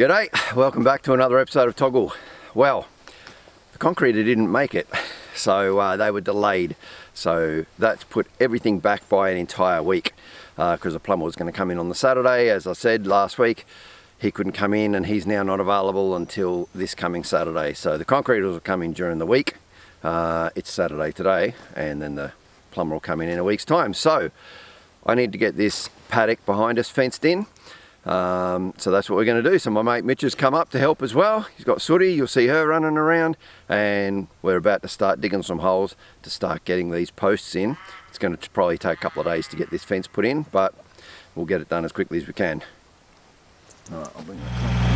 G'day, welcome back to another episode of TOGL. Well, the concreter didn't make it, so they were delayed. So that's put everything back by an entire week because the plumber was going to come in on the Saturday. As I said last week, he couldn't come in and he's now not available until this coming Saturday. So the concreters will come in during the week. It's Saturday today, and then the plumber will come in a week's time. So I need to get this paddock behind us fenced in. So that's what we're going to do. So my mate Mitch has come up to help as well. He's got Sooty, you'll see her running around, and we're about to start digging some holes to start getting these posts in. It's going to probably take a couple of days to get this fence put in, but we'll get it done as quickly as we can. Alright, I'll bring that.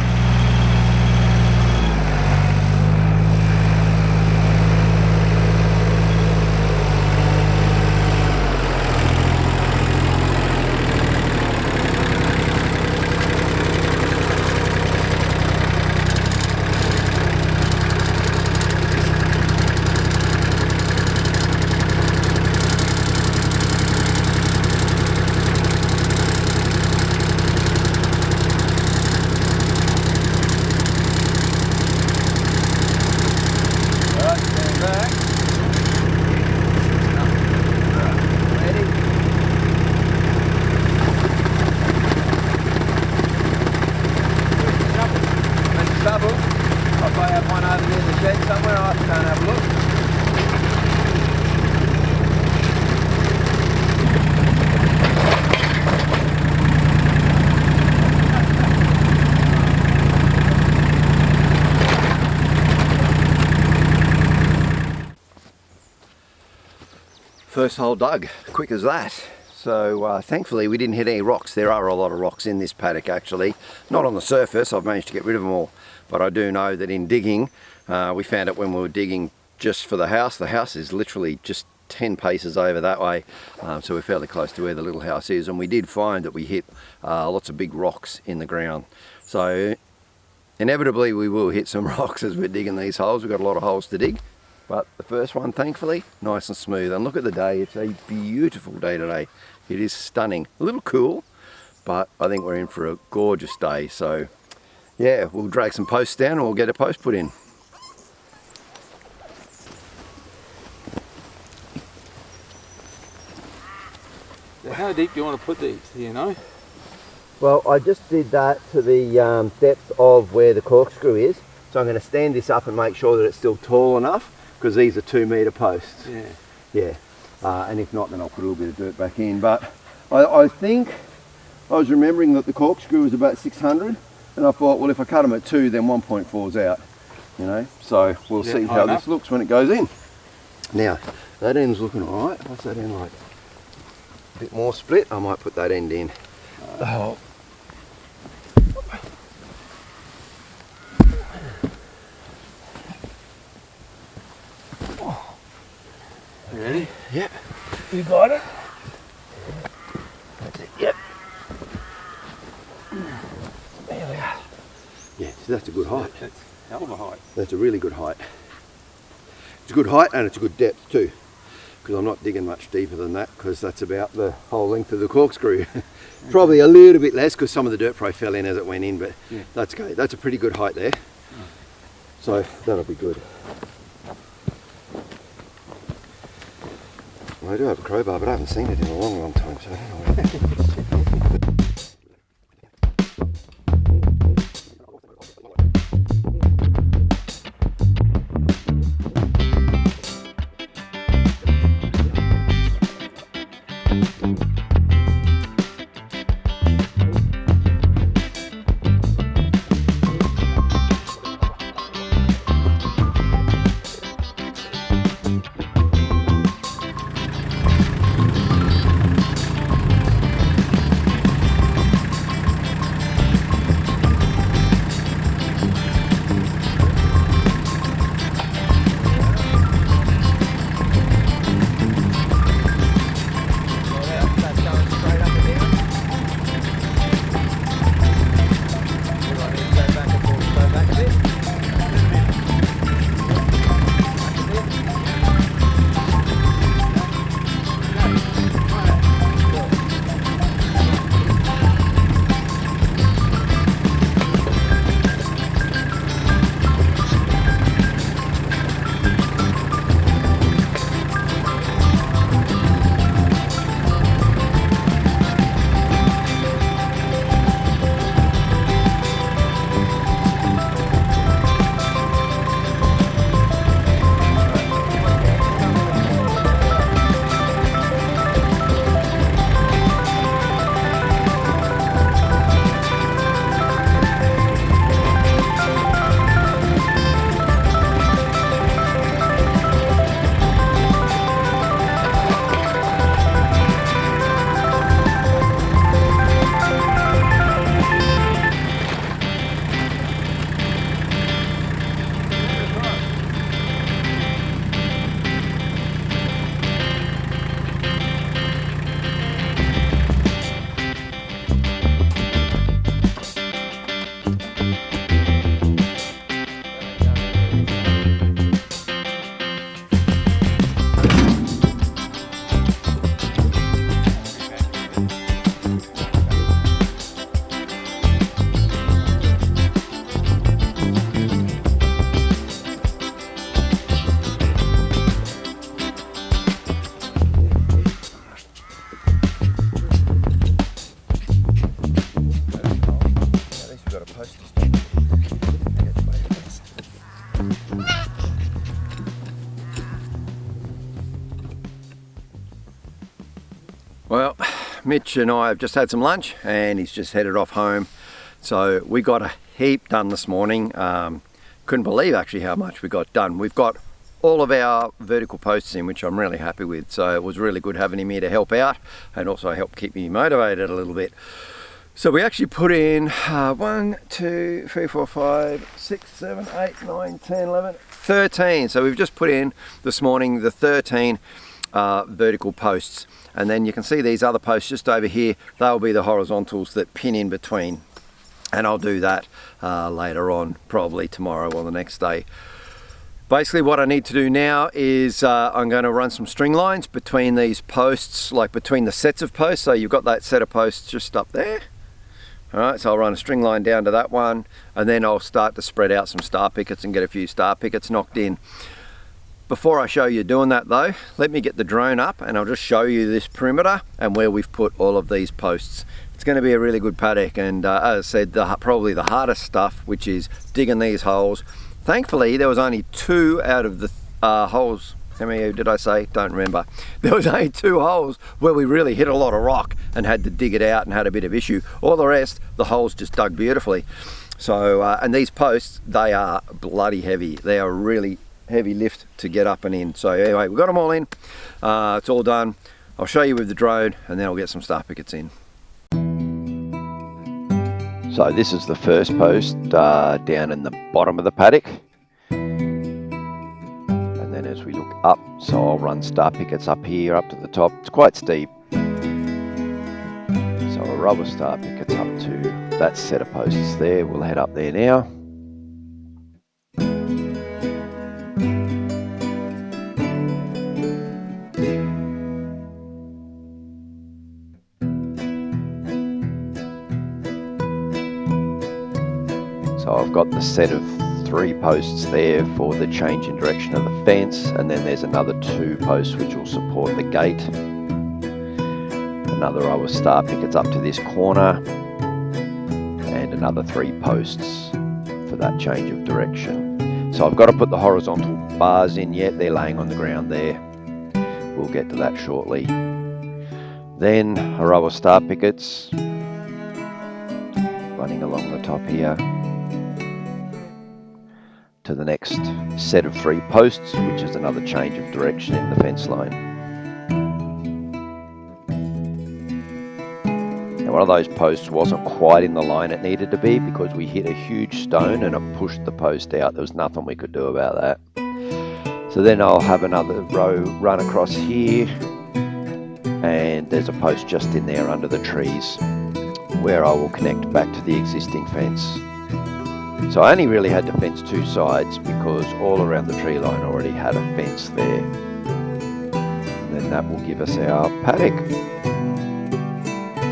First hole dug, quick as that. So thankfully we didn't hit any rocks. There are a lot of rocks in this paddock actually. Not on the surface, I've managed to get rid of them all. But I do know that in digging, we found it when we were digging just for the house. The house is literally just 10 paces over that way. So we're fairly close to where the little house is. And we did find that we hit lots of big rocks in the ground. So inevitably we will hit some rocks as we're digging these holes. We've got a lot of holes to dig. But the first one, thankfully, nice and smooth. And look at the day, it's a beautiful day today. It is stunning. A little cool, but I think we're in for a gorgeous day. So yeah, we'll drag some posts down and we'll get a post put in. So how deep do you want to put these, do you know? Well, I just did that to the depth of where the corkscrew is. So I'm going to stand this up and make sure that it's still tall enough, because these are 2 metre posts. Yeah. And if not, then I'll put a little bit of dirt back in. But I think I was remembering that the corkscrew was about 600, and I thought, well, if I cut them at 2, then 1.4's out. You know, so we'll see how this looks when it goes in. Now, that end's looking all right. What's that end like? A bit more split. I might put that end in. Ready? Yep. You got it? That's it, yep. There we are. Yeah, so that's a good height. That's a hell of a height. That's a really good height. It's a good height and it's a good depth too, because I'm not digging much deeper than that, because that's about the whole length of the corkscrew. Probably a little bit less because some of the dirt probably fell in as it went in, but yeah, that's okay. That's a pretty good height there. So that'll be good. I do have a crowbar, but I haven't seen it in a long time, so I don't know where it is. Mitch and I have just had some lunch and he's just headed off home. So we got a heap done this morning. Couldn't believe actually how much we got done. We've got all of our vertical posts in, which I'm really happy with. So it was really good having him here to help out and also help keep me motivated a little bit. So we actually put in 1, 2, 3, 4, 5, 6, 7, 8, 9, 10, 11, 13. So we've just put in this morning the 13 vertical posts. And then you can see these other posts just over here. They'll be the horizontals that pin in between. And I'll do that later on, probably tomorrow or the next day. Basically what I need to do now is I'm going to run some string lines between these posts, like between the sets of posts. So you've got that set of posts just up there. All right, so I'll run a string line down to that one, and then I'll start to spread out some star pickets and get a few star pickets knocked in. Before I show you doing that though, let me get the drone up and I'll just show you this perimeter and where we've put all of these posts. It's going to be a really good paddock, and as I said, probably the hardest stuff, which is digging these holes. Thankfully, there was only 2 out of the holes. How many did I say? Don't remember. There was only 2 holes where we really hit a lot of rock and had to dig it out and had a bit of issue. All the rest, the holes just dug beautifully. So, and these posts, they are bloody heavy. They are really heavy lift to get up and in. So anyway, we've got them all in. It's all done. I'll show you with the drone and then I'll get some star pickets in. So this is the first post down in the bottom of the paddock. And then as we look up, so I'll run star pickets up here, up to the top. It's quite steep. So I'll rubber star pickets up to that set of posts there. We'll head up there now. So I've got the set of 3 posts there for the change in direction of the fence, and then there's another 2 posts which will support the gate. Another row of star pickets up to this corner, and another 3 posts for that change of direction. So I've got to put the horizontal bars in yet, they're laying on the ground there. We'll get to that shortly. Then a row of star pickets running along the top here to the next set of 3 posts, which is another change of direction in the fence line. Now one of those posts wasn't quite in the line it needed to be because we hit a huge stone and it pushed the post out. There was nothing we could do about that. So then I'll have another row run across here, and there's a post just in there under the trees where I will connect back to the existing fence. So I only really had to fence 2 sides because all around the tree line already had a fence there. And then that will give us our paddock.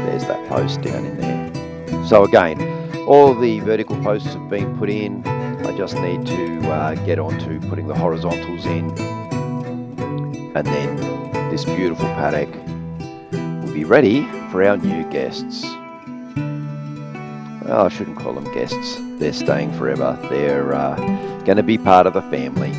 There's that post down in there. So again, all the vertical posts have been put in. I just need to get on to putting the horizontals in. And then this beautiful paddock will be ready for our new guests. Well, I shouldn't call them guests. They're staying forever. They're going to be part of the family.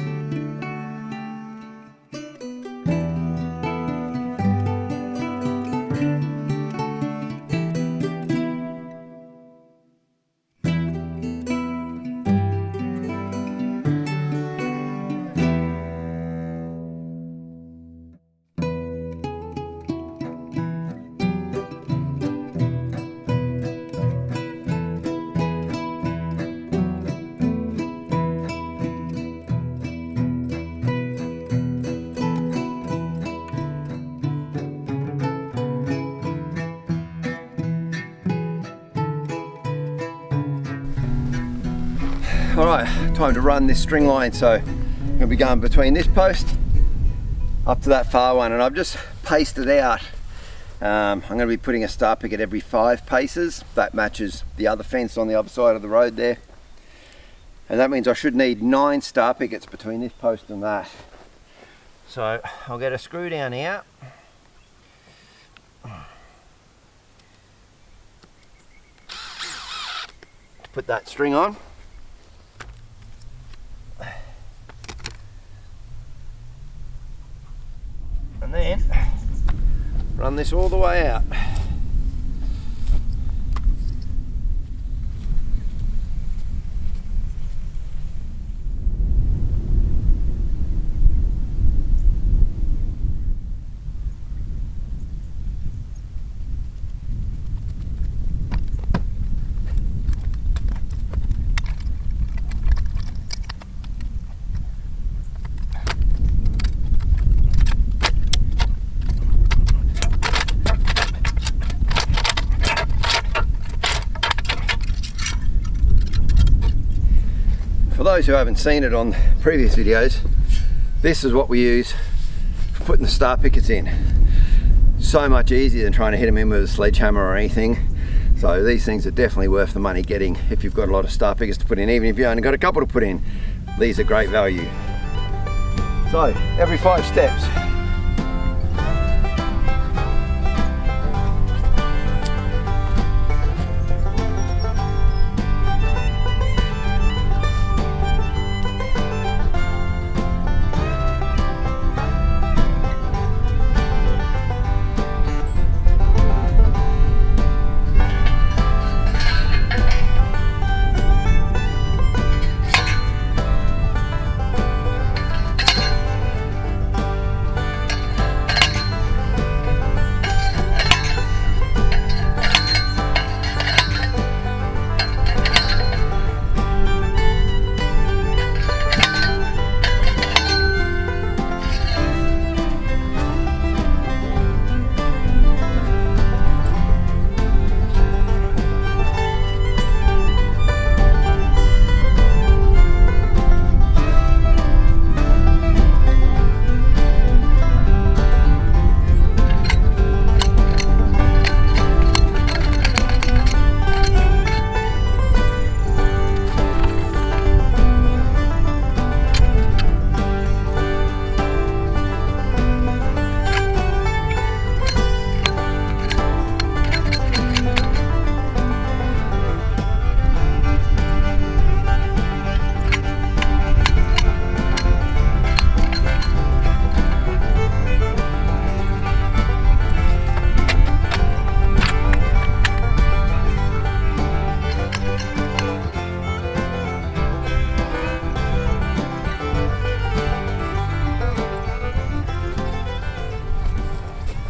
Alright, time to run this string line. So I'm going to be going between this post up to that far one, and I've just paced it out. I'm going to be putting a star picket every 5 paces. That matches the other fence on the other side of the road there. And that means I should need 9 star pickets between this post and that. So I'll get a screw down here. To put that string on. And then run this all the way out. for those who haven't seen it on previous videos, this is what we use for putting the star pickets in. So much easier than trying to hit them in with a sledgehammer or anything. So these things are definitely worth the money getting if you've got a lot of star pickets to put in. Even if you've only got a couple to put in, these are great value. So every 5 steps.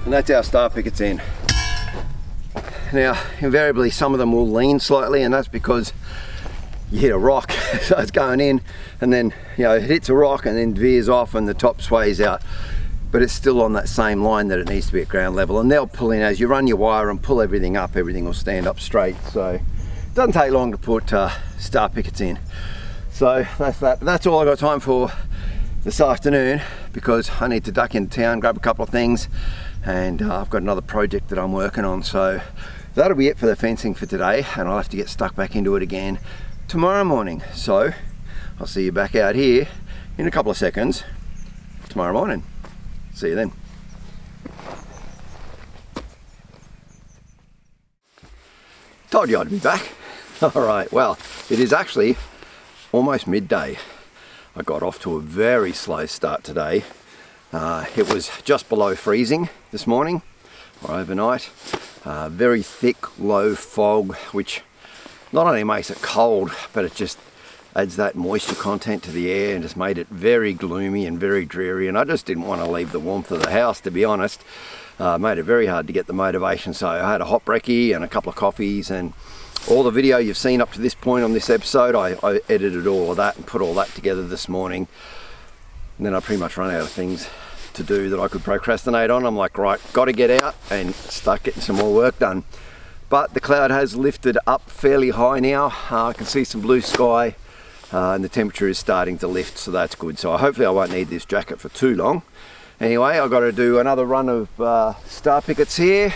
And that's our star pickets in. Now, invariably some of them will lean slightly, and that's because you hit a rock, so it's going in, and then it hits a rock and then veers off and the top sways out. But it's still on that same line that it needs to be at ground level, and they'll pull in as you run your wire and pull everything up, everything will stand up straight. So it doesn't take long to put star pickets in. So that's that. But that's all I got time for this afternoon, because I need to duck into town, grab a couple of things, and I've got another project that I'm working on. So that'll be it for the fencing for today, and I'll have to get stuck back into it again tomorrow morning. So I'll see you back out here in a couple of seconds tomorrow morning. See you then. Told you I'd be back. All right, well, it is actually almost midday. I got off to a very slow start today. It was just below freezing this morning or overnight. Very thick, low fog, which not only makes it cold, but it just adds that moisture content to the air and just made it very gloomy and very dreary. And I just didn't want to leave the warmth of the house, to be honest. Made it very hard to get the motivation. So I had a hot brekkie and a couple of coffees, and all the video you've seen up to this point on this episode, I edited all of that and put all that together this morning. And then I pretty much run out of things to do that I could procrastinate on. I'm like, right, got to get out and start getting some more work done. But the cloud has lifted up fairly high now. I can see some blue sky, and the temperature is starting to lift, so that's good. So hopefully I won't need this jacket for too long. Anyway, I've got to do another run of star pickets here,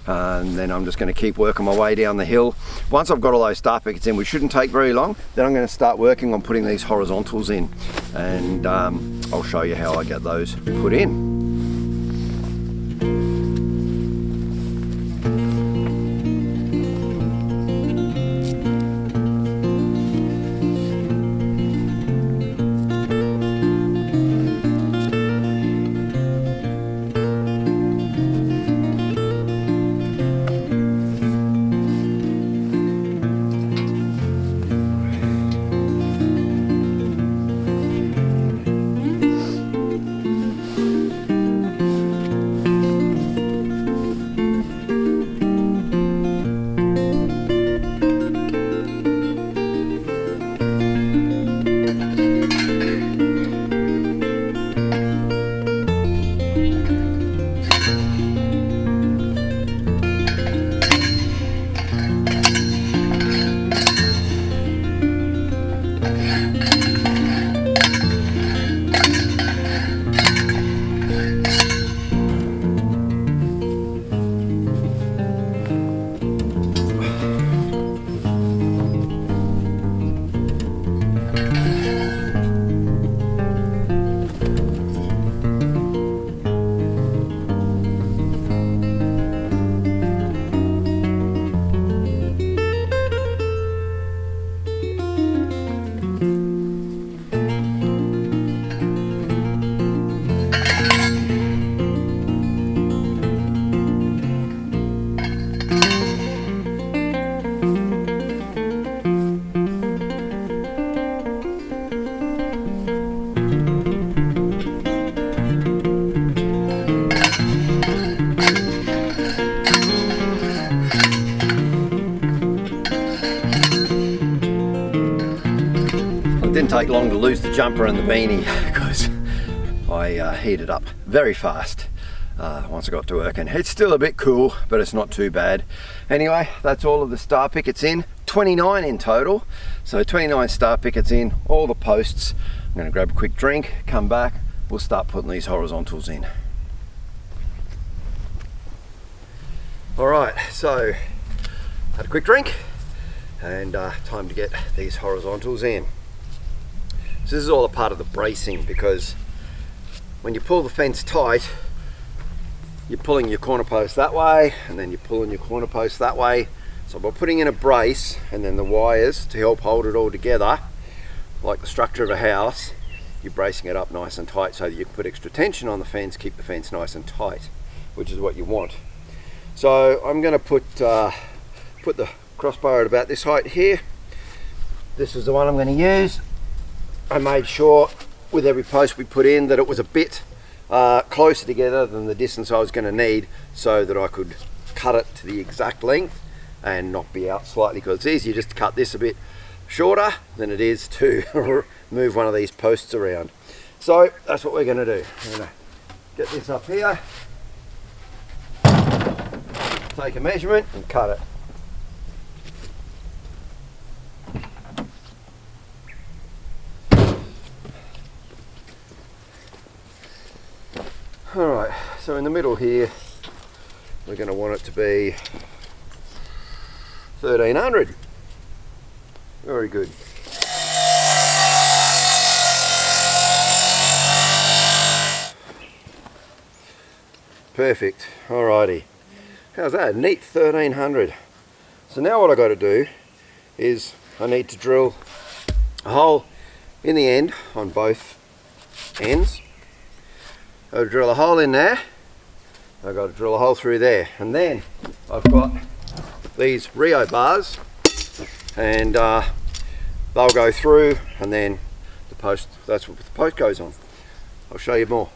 and then I'm just going to keep working my way down the hill. Once I've got all those star pickets in, which shouldn't take very long, then I'm going to start working on putting these horizontals in, and I'll show you how I get those put in. didn't take long to lose the jumper and the beanie because I heated up very fast once I got to work, and it's still a bit cool, but it's not too bad. Anyway, that's all of the star pickets in, 29 in total. So 29 star pickets in, all the posts. I'm going to grab a quick drink, come back, we'll start putting these horizontals in. Alright, so had a quick drink and time to get these horizontals in. So this is all a part of the bracing, because when you pull the fence tight, you're pulling your corner post that way and then you're pulling your corner post that way. So by putting in a brace and then the wires to help hold it all together, like the structure of a house, you're bracing it up nice and tight so that you can put extra tension on the fence, keep the fence nice and tight, which is what you want. So I'm going to put the crossbar at about this height here. This is the one I'm going to use. I made sure with every post we put in that it was a bit closer together than the distance I was going to need, so that I could cut it to the exact length and not be out slightly, because it's easier just to cut this a bit shorter than it is to move one of these posts around. So that's what we're going to do. I'm going to get this up here, take a measurement and cut it. Alright, so in the middle here we're going to want it to be 1300. Very good. Perfect. Alrighty. How's that? Neat 1300. So now what I got to do is I need to drill a hole in the end on both ends. I've got to drill a hole in there. I've got to drill a hole through there, and then I've got these Rio bars, and they'll go through, and then the post, that's what the post goes on. I'll show you more.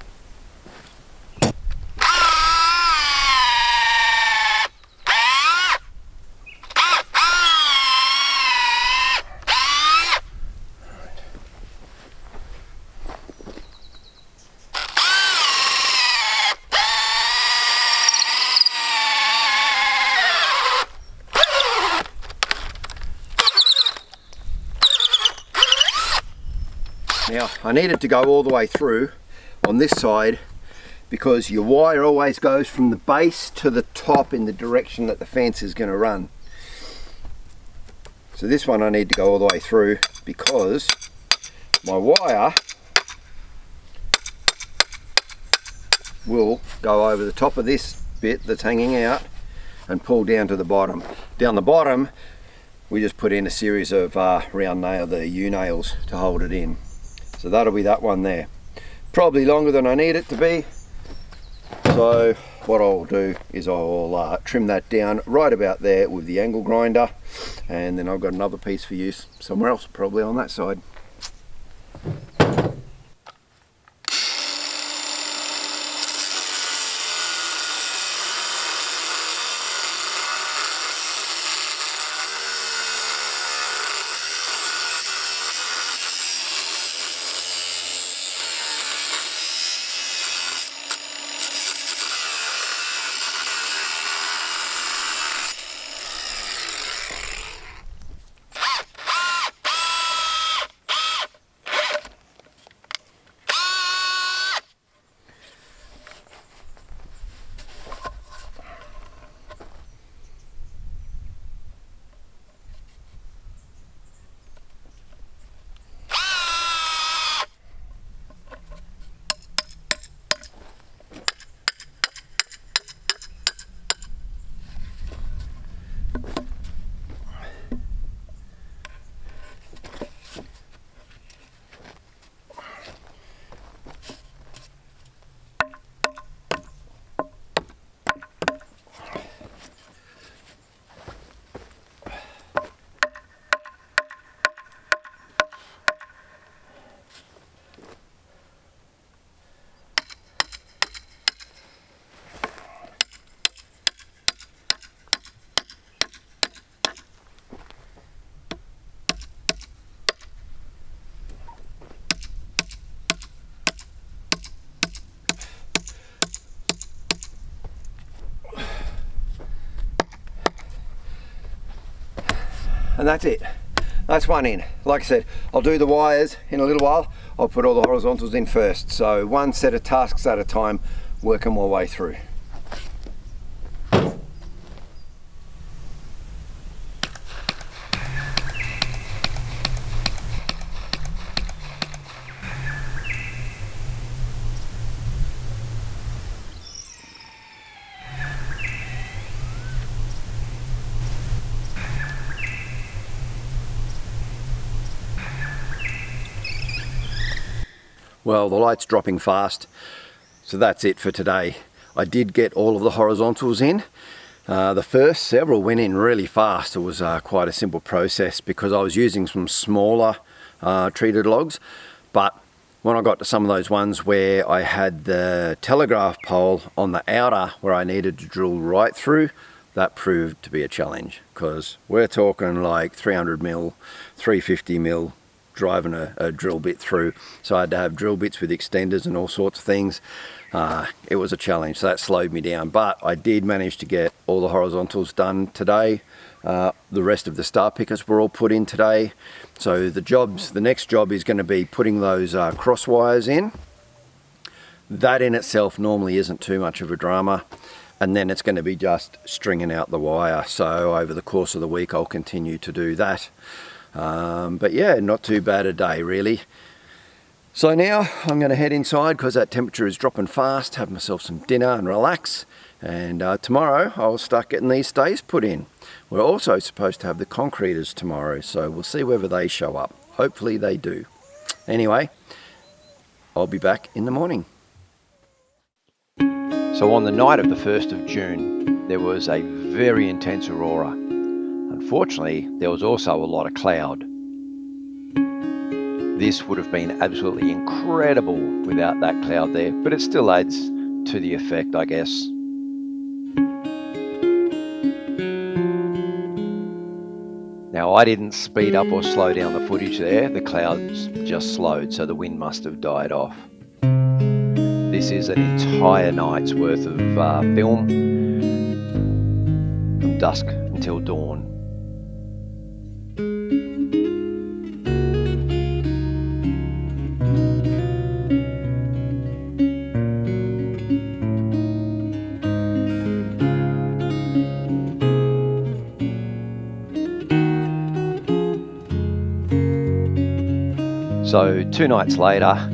Now I need it to go all the way through on this side, because your wire always goes from the base to the top in the direction that the fence is going to run. So this one I need to go all the way through, because my wire will go over the top of this bit that's hanging out and pull down to the bottom. Down the bottom we just put in a series of round nail, the U-nails, to hold it in. So that'll be that one there. Probably longer than I need it to be. So what I'll do is I'll trim that down right about there with the angle grinder, and then I've got another piece for use somewhere else, probably on that side. and that's it. That's one in. Like I said, I'll do the wires in a little while. I'll put all the horizontals in first. So one set of tasks at a time, working my way through. Well, the light's dropping fast, so that's it for today. I did get all of the horizontals in. The first several went in really fast. It was quite a simple process because I was using some smaller treated logs, but when I got to some of those ones where I had the telegraph pole on the outer where I needed to drill right through, that proved to be a challenge because we're talking like 300 mil, 350 mil, driving a drill bit through. So I had to have drill bits with extenders and all sorts of things. It was a challenge, so that slowed me down, but I did manage to get all the horizontals done today. The rest of the star pickets were all put in today. So the next job is going to be putting those cross wires in. That in itself normally isn't too much of a drama, and then it's going to be just stringing out the wire. So over the course of the week I'll continue to do that. But yeah, not too bad a day really. So now I'm going to head inside because that temperature is dropping fast, have myself some dinner and relax, and tomorrow I'll start getting these stays put in. We're also supposed to have the concreters tomorrow, so we'll see whether they show up. Hopefully they do. Anyway, I'll be back in the morning. So on the night of the 1st of June, there was a very intense aurora. Unfortunately, there was also a lot of cloud. This would have been absolutely incredible without that cloud there, but it still adds to the effect, I guess. Now, I didn't speed up or slow down the footage there. The clouds just slowed, so the wind must have died off. This is an entire night's worth of film from dusk until dawn. So 2 nights later,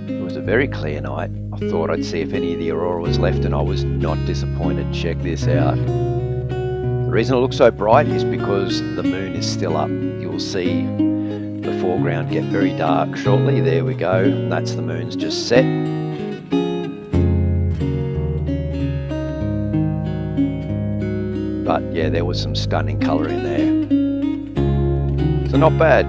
it was a very clear night. I thought I'd see if any of the aurora was left, and I was not disappointed. Check this out. The reason it looks so bright is because the moon is still up. You'll see the foreground get very dark shortly. There we go. That's the moon's just set. But yeah, there was some stunning colour in there. So not bad.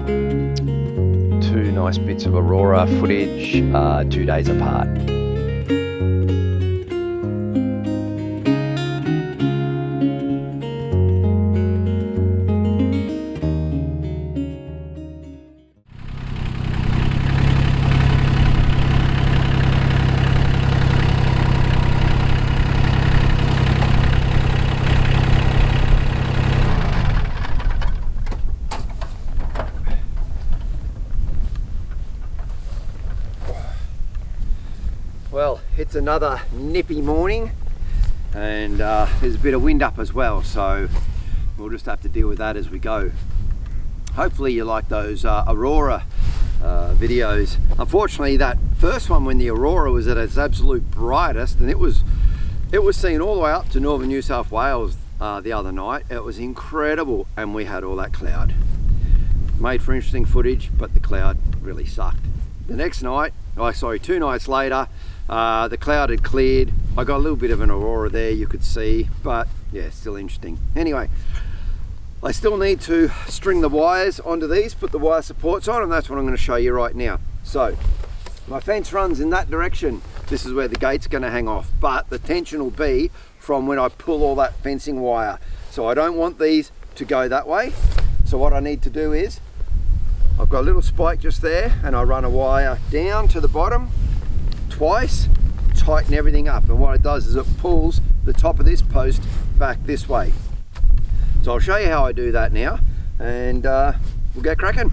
2 nice bits of aurora footage, 2 days apart. Well, it's another nippy morning, and there's a bit of wind up as well, so we'll just have to deal with that as we go. Hopefully you like those Aurora videos. Unfortunately, that first one when the Aurora was at its absolute brightest, and it was seen all the way up to northern New South Wales the other night. It was incredible, and we had all that cloud. Made for interesting footage, but the cloud really sucked. The next night, 2 nights later, the cloud had cleared. I got a little bit of an aurora there, you could see, but yeah, still interesting. Anyway, I still need to string the wires onto these, put the wire supports on, and that's what I'm going to show you right now. So my fence runs in that direction. This is where the gate's going to hang off, but the tension will be from when I pull all that fencing wire. So I don't want these to go that way. So what I need to do is, I've got a little spike just there, and I run a wire down to the bottom twice, tighten everything up, and what it does is it pulls the top of this post back this way. So I'll show you how I do that now, and we'll get cracking.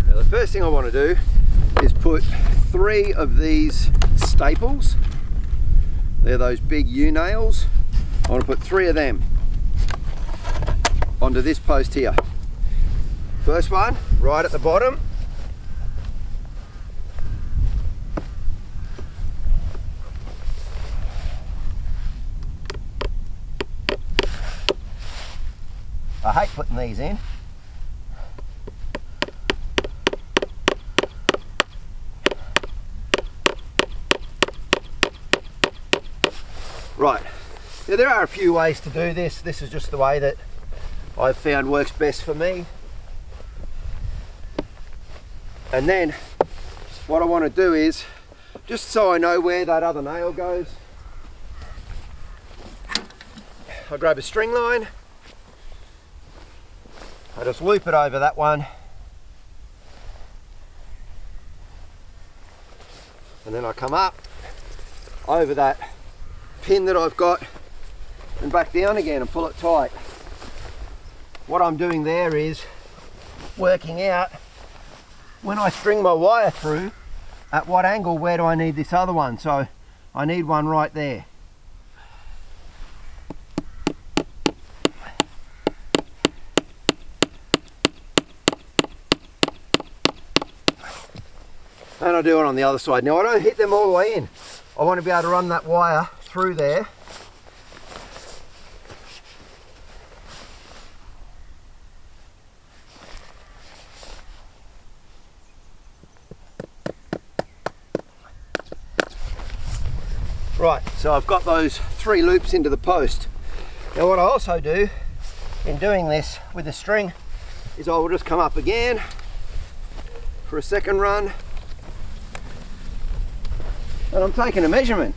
Now the first thing I want to do is put 3 of these staples. They're those big U-nails. I want to put 3 of them onto this post here. First one, right at the bottom. I hate putting these in. Right, now there are a few ways to do this. This is just the way that I've found works best for me. And then what I want to do is, just so I know where that other nail goes, I grab a string line, I just loop it over that one, and then I come up over that pin that I've got and back down again and pull it tight. What I'm doing there is working out, when I string my wire through, at what angle, where do I need this other one? So I need one right there. And I do it on the other side. Now I don't hit them all the way in. I want to be able to run that wire through there. Right, so I've got those 3 loops into the post. Now what I also do in doing this with the string is I will just come up again for a second run, and I'm taking a measurement.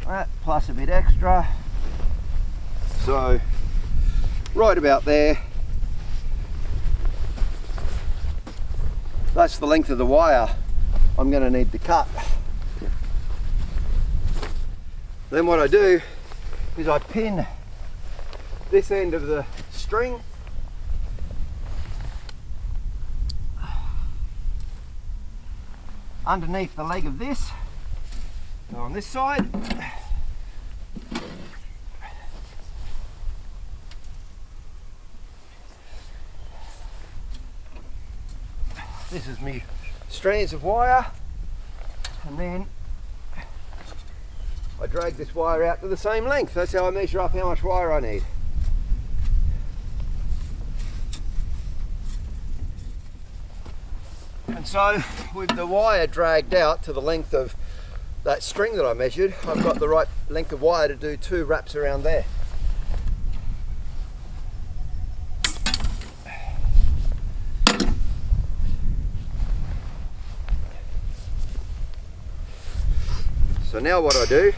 That plus a bit extra, so right about there. That's the length of the wire I'm going to need to cut. Then what I do is I pin this end of the string underneath the leg of this, go on this side, this is me strands of wire, and then I drag this wire out to the same length. That's how I measure up how much wire I need. And so with the wire dragged out to the length of that string that I measured, I've got the right length of wire to do 2 wraps around there. So now what I do,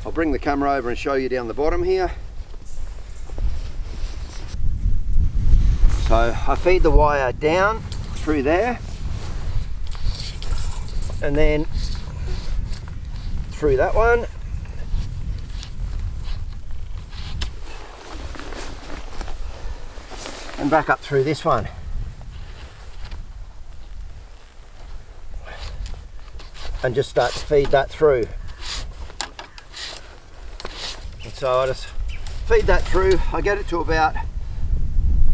I'll bring the camera over and show you down the bottom here. So I feed the wire down through there, and then through that one, and back up through this one. And just start to feed that through. And so I just feed that through. I get it to about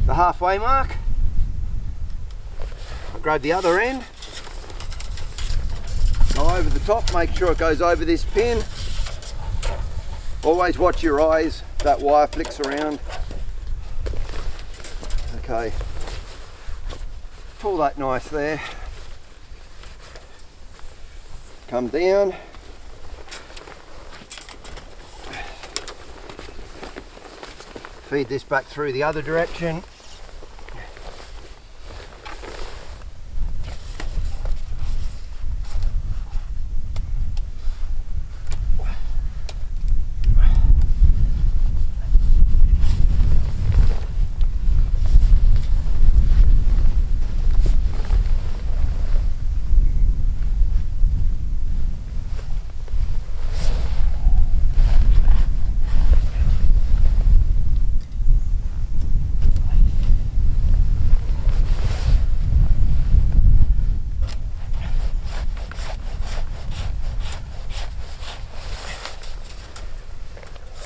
the halfway mark. I grab the other end, go over the top, make sure it goes over this pin. Always watch your eyes, that wire flicks around. Okay, pull that nice there. Come down, feed this back through the other direction,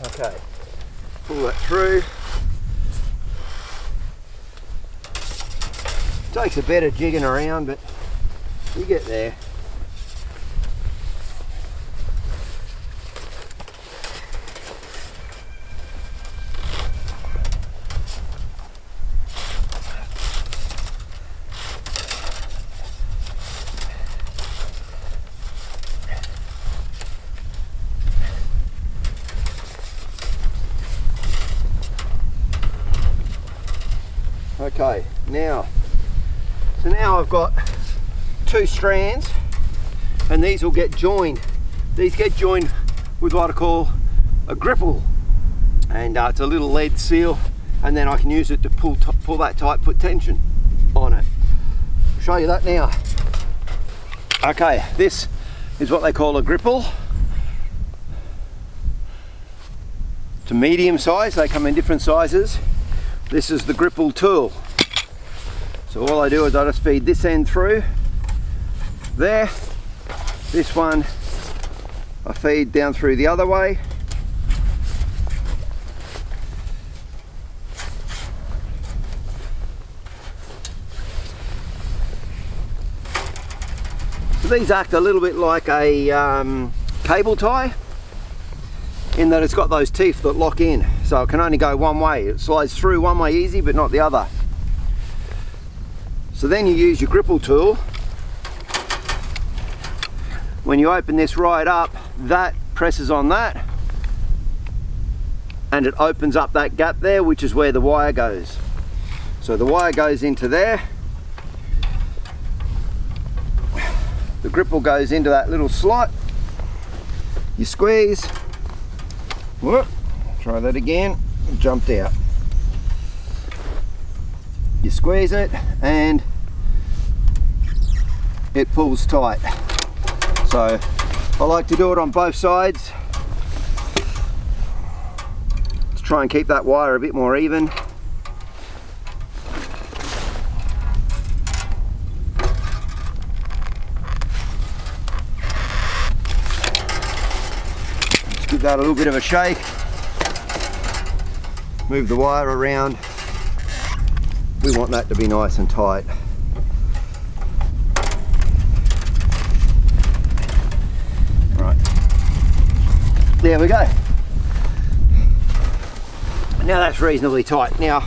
Okay, pull that through. Takes a bit of jigging around, but you get there. Okay, now I've got 2 strands, and these will get joined. These get joined with what I call a gripple, and it's a little lead seal, and then I can use it to pull that tight, put tension on it. I'll show you that now. Okay, this is what they call a gripple. It's a medium size, they come in different sizes. This is the gripple tool. So all I do is I just feed this end through there. This one I feed down through the other way. So these act a little bit like a cable tie, in that it's got those teeth that lock in, so it can only go one way. It slides through one way easy, but not the other. So then you use your gripple tool. When you open this right up, that presses on that, and it opens up that gap there, which is where the wire goes. So the wire goes into there. The gripple goes into that little slot. You squeeze. Whoop, try that again, jumped out. You squeeze it and it pulls tight. So I like to do it on both sides to try and keep that wire a bit more even. Give that a little bit of a shake, move the wire around. We want that to be nice and tight. Right, there we go. Now that's reasonably tight. Now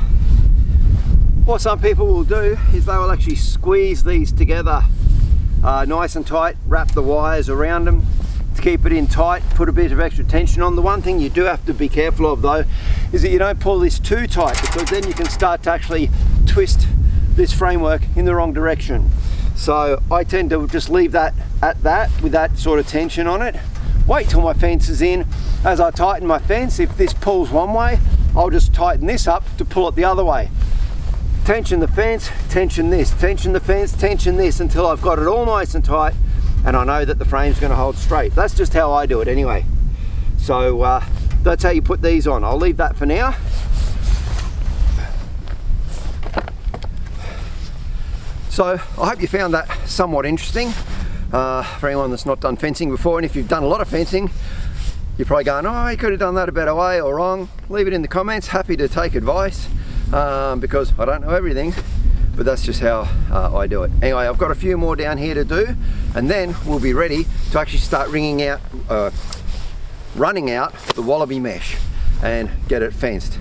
what some people will do is they will actually squeeze these together nice and tight, wrap the wires around them to keep it in tight, put a bit of extra tension on. The one thing you do have to be careful of though is that you don't pull this too tight, because then you can start to actually twist this framework in the wrong direction. So I tend to just leave that at that, with that sort of tension on it. Wait till my fence is in. As I tighten my fence, if this pulls one way, I'll just tighten this up to pull it the other way. Tension the fence, tension this, tension the fence, tension this, until I've got it all nice and tight and I know that the frame's going to hold straight. That's just how I do it anyway. So that's how you put these on. I'll leave that for now. So I hope you found that somewhat interesting for anyone that's not done fencing before, and if you've done a lot of fencing, you're probably going, oh, you could have done that a better way or wrong. Leave it in the comments. Happy to take advice because I don't know everything, but that's just how I do it. Anyway, I've got a few more down here to do, and then we'll be ready to actually start running out the wallaby mesh and get it fenced.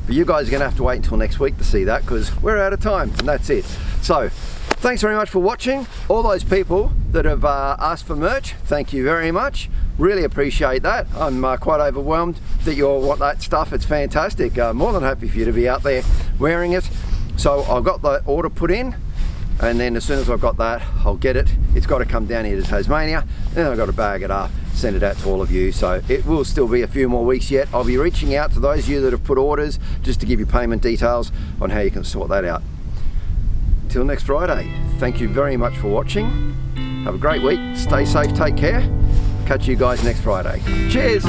But you guys are going to have to wait until next week to see that, because we're out of time, and that's it. So thanks very much for watching. All those people that have asked for merch, thank you very much. Really appreciate that. I'm quite overwhelmed that you all want that stuff. It's fantastic. More than happy for you to be out there wearing it. So I've got the order put in, and then as soon as I've got that, I'll get it. It's got to come down here to Tasmania, then I've got to bag it up, send it out to all of you. So it will still be a few more weeks yet. I'll be reaching out to those of you that have put orders, just to give you payment details on how you can sort that out. Until next Friday, thank you very much for watching. Have a great week, stay safe, take care. Catch you guys next Friday. Cheers.